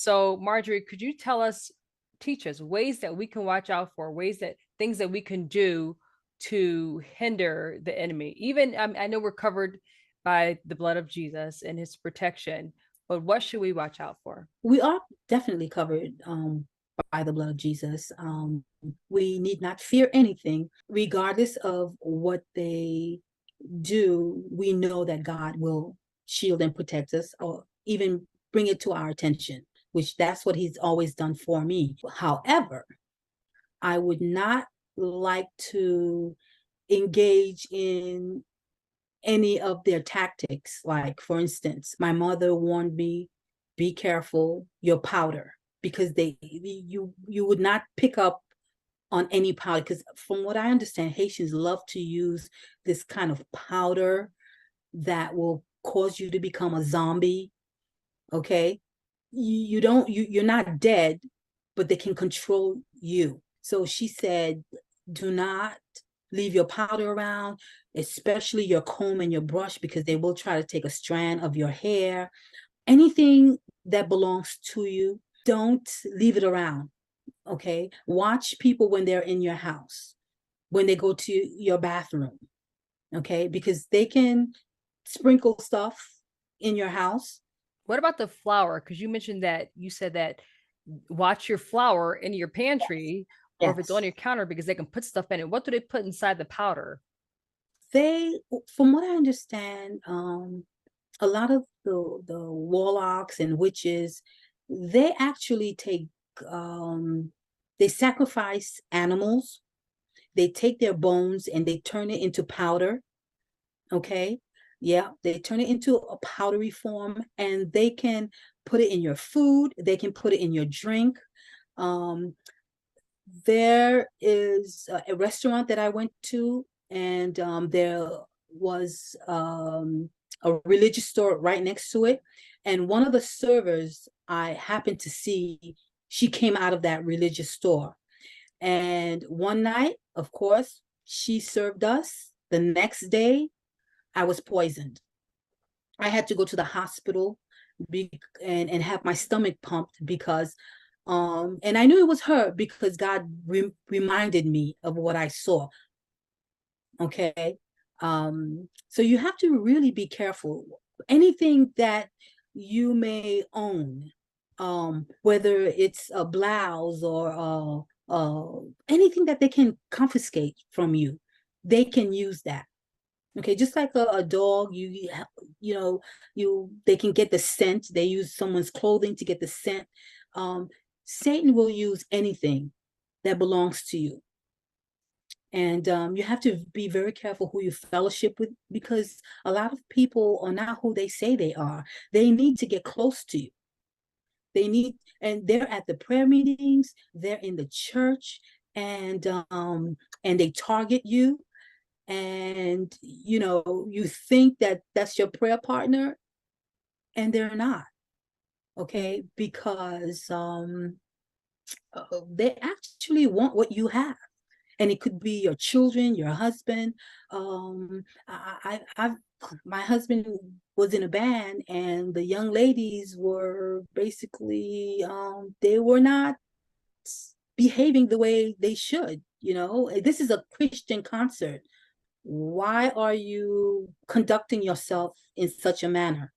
So, Marjorie, could you teach us ways that we can watch out for, ways that things that we can do to hinder the enemy? Even I know we're covered by the blood of Jesus and his protection, but what should we watch out for? We are definitely covered by the blood of Jesus. We need not fear anything, regardless of what they do. We know that God will shield and protect us, or even bring it to our attention, which that's what He's always done for me. However, I would not like to engage in any of their tactics. Like, for instance, my mother warned me, be careful your powder, because you would not pick up on any powder, because from what I understand, Haitians love to use this kind of powder that will cause you to become a zombie. Okay, you don't you're not dead, but they can control you. So she said, do not leave your powder around, especially your comb and your brush, because they will try to take a strand of your hair. Anything that belongs to you, don't leave it around. Okay, watch people when they're in your house, when they go to your bathroom. Okay, because they can sprinkle stuff in your house. What about the flour? Because you mentioned that you said that watch your flour in your pantry or if it's on Yes, your counter because they can put stuff in it. What do they put inside the powder? they, from what I understand, a lot of the warlocks and witches, they actually take, um, they sacrifice animals. They take their bones and they turn it into powder. Okay, yeah, they turn it into a powdery form, and they can put it in your food. They can put it in your drink. Um, there is a restaurant that I went to, and there was a religious store right next to it. And one of the servers I happened to see, she came out of that religious store. And one night, of course, she served us. The next day, I was poisoned. I had to go to the hospital and have my stomach pumped, because and I knew it was her because God reminded me of what I saw. Okay, so you have to really be careful. Anything that you may own, whether it's a blouse or anything that they can confiscate from you, they can use that. Okay, just like a dog, you know, they can get the scent. They use someone's clothing to get the scent. Um, Satan will use anything that belongs to you. And you have to be very careful who you fellowship with, because a lot of people are not who they say they are. They need to get close to you. And they're at the prayer meetings, they're in the church, and they target you, and you think that that's your prayer partner, and they're not. Okay, because they actually want what you have, and it could be your children, your husband. I've My husband was in a band, and the young ladies were basically they were not behaving the way they should. This is a Christian concert. Why are you conducting yourself in such a manner?